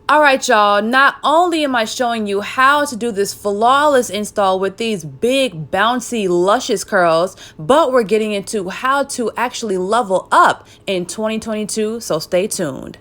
All right, y'all, not only am I showing you how to do this flawless install with these big, bouncy, luscious curls, but we're getting into how to actually level up in 2022, so stay tuned.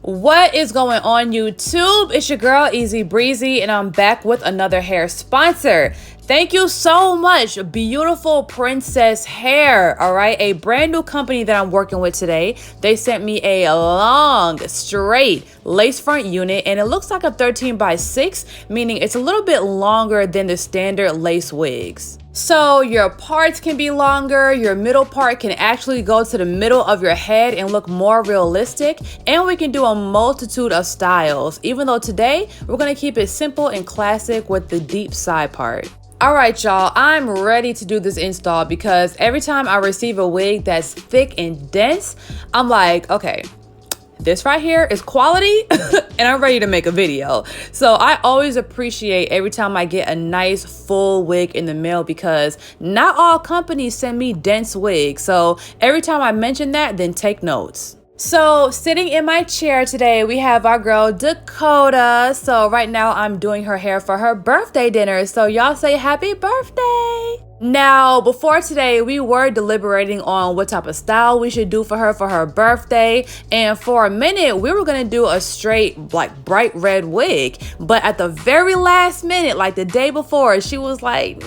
What is going on, YouTube? It's your girl Easy Breezy, and I'm back with another hair sponsor. Thank you so much, Beautiful Princess Hair. All right, a brand new company that I'm working with today. They sent me a long, straight lace front unit, and it looks like a 13x6, meaning it's a little bit longer than the standard lace wigs. So your parts can be longer, your middle part can actually go to the middle of your head and look more realistic, and we can do a multitude of styles, even though today we're gonna keep it simple and classic with the deep side part. All right, y'all, I'm ready to do this install because every time I receive a wig that's thick and dense, I'm like, okay, this right here is quality and I'm ready to make a video. So I always appreciate every time I get a nice full wig in the mail because not all companies send me dense wigs. So every time I mention that, then take notes. So sitting in my chair today, we have our girl Dakota. So right now I'm doing her hair for her birthday dinner. So y'all say happy birthday. Now, before today, we were deliberating on what type of style we should do for her birthday. And for a minute, we were gonna do a straight, like, bright red wig. But at the very last minute, like the day before, she was like,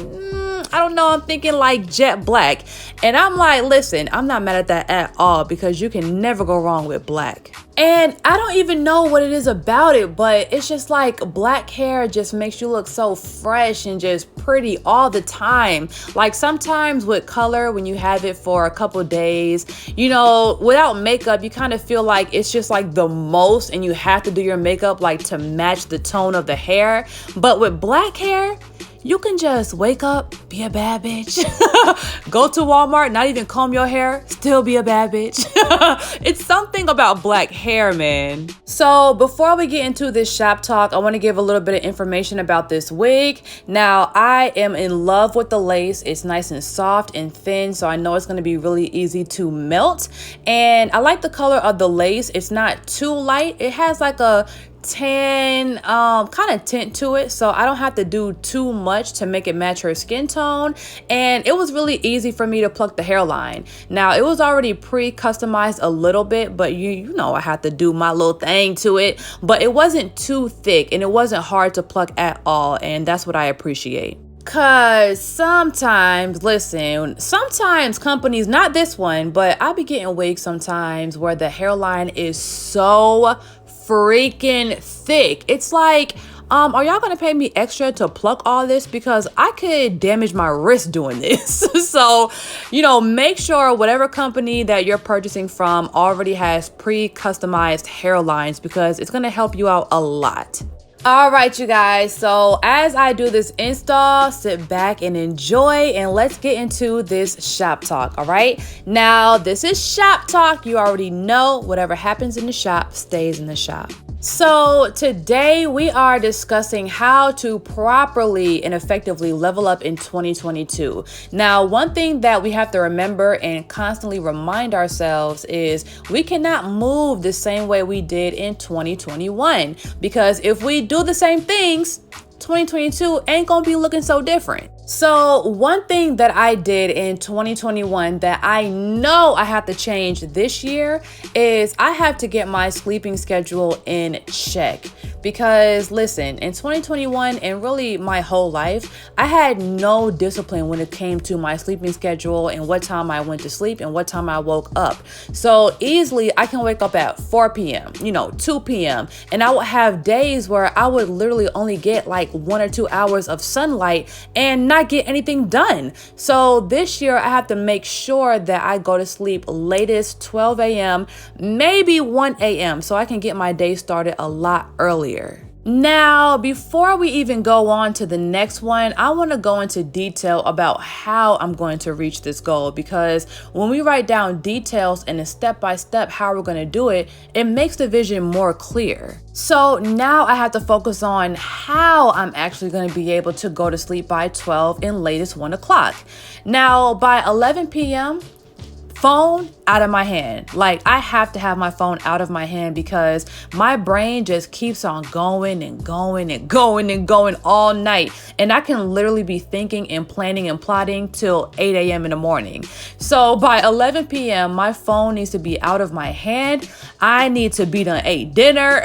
I don't know, I'm thinking like jet black. And I'm like, listen, I'm not mad at that at all because you can never go wrong with black. And I don't even know what it is about it, but it's just like black hair just makes you look so fresh and just pretty all the time. Like sometimes with color, when you have it for a couple days, you know, without makeup, you kind of feel like it's just like the most and you have to do your makeup like to match the tone of the hair. But with black hair, you can just wake up, be a bad bitch, go to Walmart, not even comb your hair, still be a bad bitch. It's something about black hair, man. So before we get into this shop talk, I want to give a little bit of information about this wig. Now, I am in love with the lace. It's nice and soft and thin, so I know it's going to be really easy to melt. And I like the color of the lace. It's not too light. It has like a tan kind of tint to it, so I don't have to do too much to make it match her skin tone. And it was really easy for me to pluck the hairline. Now, it was already pre-customized a little bit, but you know I had to do my little thing to it, but it wasn't too thick and it wasn't hard to pluck at all, and that's what I appreciate. Cause sometimes, listen, sometimes companies, not this one, but I be getting wigs sometimes where the hairline is so freaking thick. It's like, are y'all gonna pay me extra to pluck all this? Because I could damage my wrist doing this. So, you know, make sure whatever company that you're purchasing from already has pre-customized hairlines because it's gonna help you out a lot. All right, you guys, so as I do this install, sit back and enjoy, and let's get into this shop talk. All right, now this is shop talk. You already know whatever happens in the shop stays in the shop. So today we are discussing how to properly and effectively level up in 2022. Now, one thing that we have to remember and constantly remind ourselves is we cannot move the same way we did in 2021, because if we do the same things, 2022 ain't gonna be looking so different. So one thing that I did in 2021 that I know I have to change this year is I have to get my sleeping schedule in check. Because listen, in 2021 and really my whole life, I had no discipline when it came to my sleeping schedule and what time I went to sleep and what time I woke up. So easily I can wake up at 4 p.m., 2 p.m. And I would have days where I would literally only get like 1 or 2 hours of sunlight and not get anything done. So this year I have to make sure that I go to sleep latest 12 a.m., maybe 1 a.m. so I can get my day started a lot earlier. Now, before we even go on to the next one, I want to go into detail about how I'm going to reach this goal, because when we write down details and a step-by-step how we're going to do it, it makes the vision more clear. So now I have to focus on how I'm actually going to be able to go to sleep by 12 and latest 1 o'clock. Now, by 11 p.m., phone out of my hand. Like, I have to have my phone out of my hand because my brain just keeps on going and going and going and going all night. And I can literally be thinking and planning and plotting till 8 a.m. in the morning. So by 11 p.m., my phone needs to be out of my hand. I need to be done ate dinner,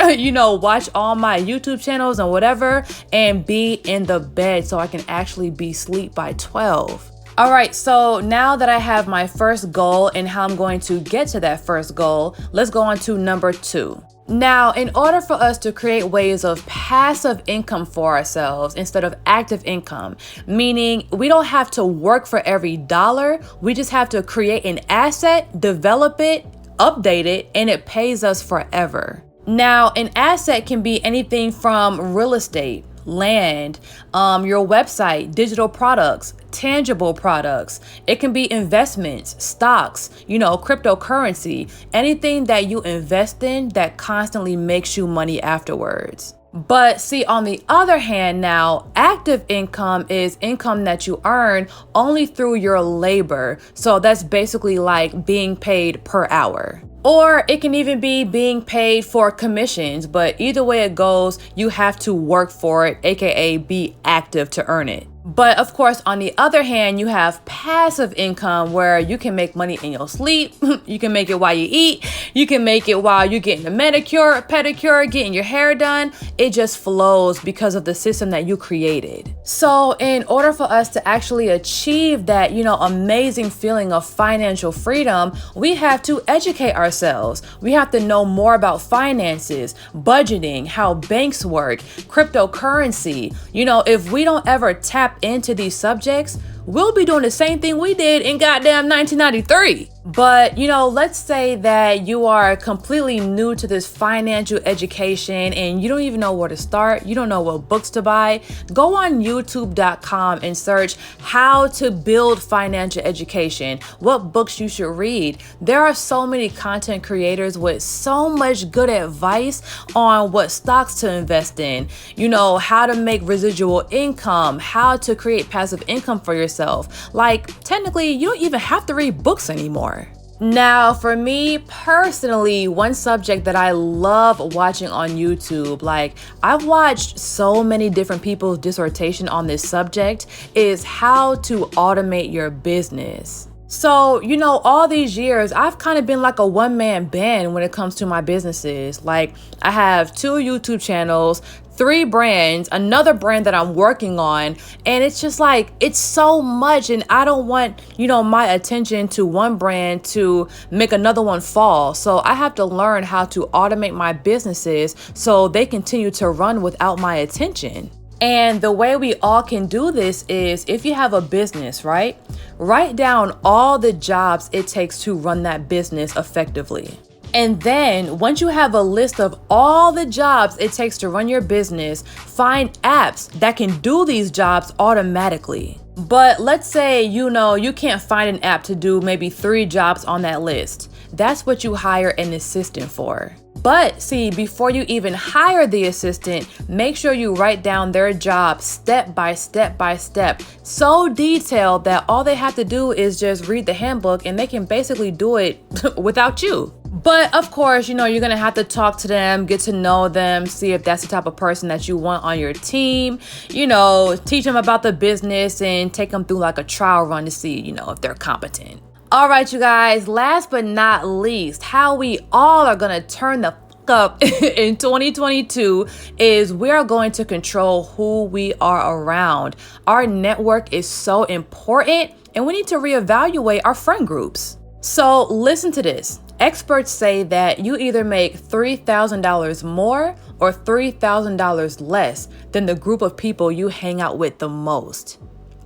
watch all my YouTube channels and whatever, and be in the bed so I can actually be asleep by 12. All right, so now that I have my first goal and how I'm going to get to that first goal, let's go on to number 2. Now, in order for us to create ways of passive income for ourselves instead of active income, meaning we don't have to work for every dollar, we just have to create an asset, develop it, update it, and it pays us forever. Now, an asset can be anything from real estate, land, your website, digital products, tangible products. It can be investments, stocks, cryptocurrency, anything that you invest in that constantly makes you money afterwards. But see, on the other hand, now, active income is income that you earn only through your labor. So that's basically like being paid per hour. Or it can even be being paid for commissions, but either way it goes, you have to work for it, aka be active to earn it. But of course, on the other hand, you have passive income where you can make money in your sleep. You can make it while you eat. You can make it while you're getting a manicure, pedicure, getting your hair done. It just flows because of the system that you created. So in order for us to actually achieve that, amazing feeling of financial freedom, we have to educate ourselves. We have to know more about finances, budgeting, how banks work, cryptocurrency. If we don't ever tap into these subjects, we'll be doing the same thing we did in goddamn 1993. But, let's say that you are completely new to this financial education and you don't even know where to start. You don't know what books to buy. Go on youtube.com and search how to build financial education, what books you should read. There are so many content creators with so much good advice on what stocks to invest in, how to make residual income, how to create passive income for yourself. Like, technically, you don't even have to read books anymore. Now, for me personally, one subject that I love watching on YouTube, like I've watched so many different people's dissertation on this subject, is how to automate your business. So, all these years, I've kind of been like a one-man band when it comes to my businesses. Like, I have 2 YouTube channels, 3 brands, another brand that I'm working on, and it's just like, it's so much, and I don't want, my attention to one brand to make another one fall. So I have to learn how to automate my businesses so they continue to run without my attention. And the way we all can do this is, if you have a business, right? Write down all the jobs it takes to run that business effectively. And then once you have a list of all the jobs it takes to run your business, find apps that can do these jobs automatically. But let's say, you can't find an app to do maybe 3 jobs on that list. That's what you hire an assistant for. But see, before you even hire the assistant, make sure you write down their job step by step by step, so detailed that all they have to do is just read the handbook and they can basically do it without you. But of course, you're going to have to talk to them, get to know them, see if that's the type of person that you want on your team, teach them about the business and take them through like a trial run to see, if they're competent. All right, you guys, last but not least, how we all are going to turn the fuck up in 2022 is we are going to control who we are around. Our network is so important, and we need to reevaluate our friend groups. So listen to this. Experts say that you either make $3,000 more or $3,000 less than the group of people you hang out with the most.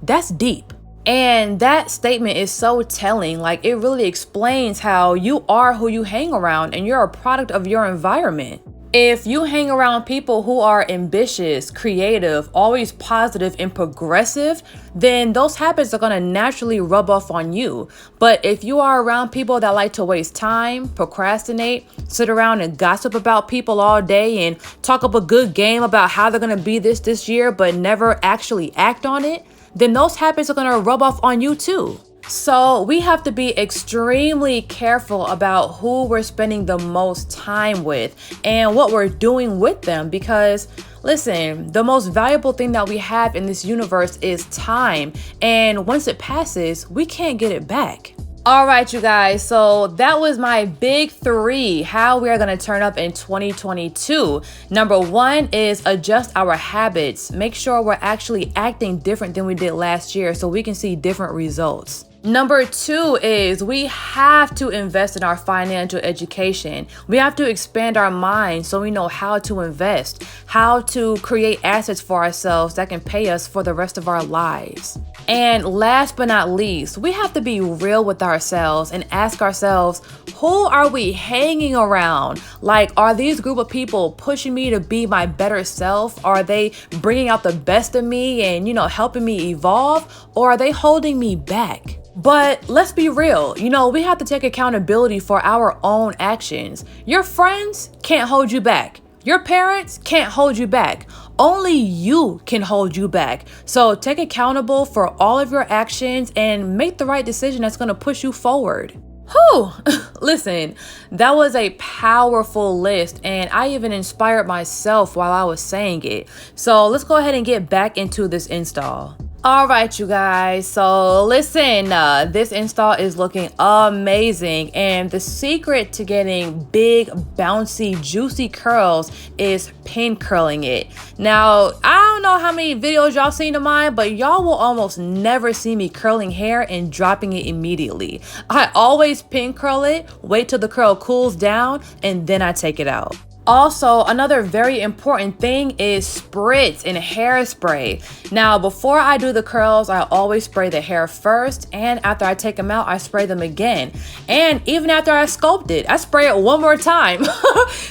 That's deep. And that statement is so telling. Like, it really explains how you are who you hang around and you're a product of your environment. If you hang around people who are ambitious, creative, always positive, and progressive, then those habits are going to naturally rub off on you. But if you are around people that like to waste time, procrastinate, sit around and gossip about people all day and talk up a good game about how they're going to be this year, but never actually act on it, then those habits are going to rub off on you too. So we have to be extremely careful about who we're spending the most time with and what we're doing with them, because listen, the most valuable thing that we have in this universe is time. And once it passes, we can't get it back. All right, you guys, so that was my big 3, how we are going to turn up in 2022. Number 1 is adjust our habits. Make sure we're actually acting different than we did last year so we can see different results. Number 2 is we have to invest in our financial education. We have to expand our minds so we know how to invest, how to create assets for ourselves that can pay us for the rest of our lives. And last but not least, we have to be real with ourselves and ask ourselves, who are we hanging around? Like, are these group of people pushing me to be my better self? Are they bringing out the best of me and, helping me evolve? Or are they holding me back? But let's be real, we have to take accountability for our own actions. Your friends can't hold you back. Your parents can't hold you back. Only you can hold you back. So take accountable for all of your actions and make the right decision that's going to push you forward. Whew, listen, that was a powerful list, and I even inspired myself while I was saying it. So let's go ahead and get back into this install. All right, you guys, so listen, this install is looking amazing, and the secret to getting big, bouncy, juicy curls is pin curling it. Now, I don't know how many videos y'all seen of mine, but y'all will almost never see me curling hair and dropping it immediately. I always pin curl it, wait till the curl cools down, and then I take it out. Also, another very important thing is spritz and hairspray. Now, before I do the curls, I always spray the hair first, and after I take them out, I spray them again. And even after I sculpt it, I spray it one more time.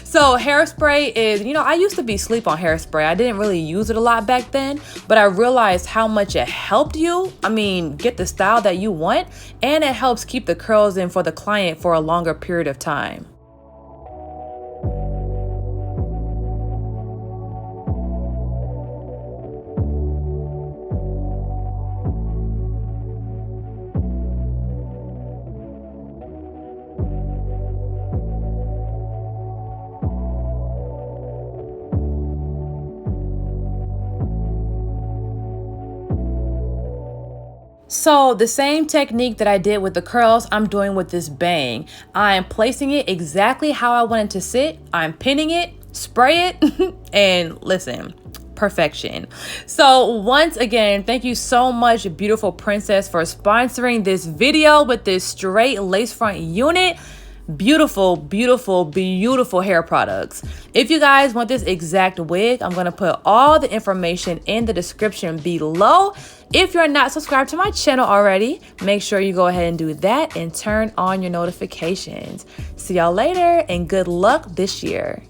So hairspray is, I used to be asleep on hairspray. I didn't really use it a lot back then, but I realized how much it helped you. Get the style that you want, and it helps keep the curls in for the client for a longer period of time. So the same technique that I did with the curls, I'm doing with this bang. I'm placing it exactly how I want it to sit. I'm pinning it, spray it, and listen, perfection. So once again, thank you so much, beautiful princess, for sponsoring this video with this straight lace front unit. Beautiful, beautiful, beautiful hair products. If you guys want this exact wig, I'm going to put all the information in the description below. If you're not subscribed to my channel already, make sure you go ahead and do that and turn on your notifications. See y'all later, and good luck this year.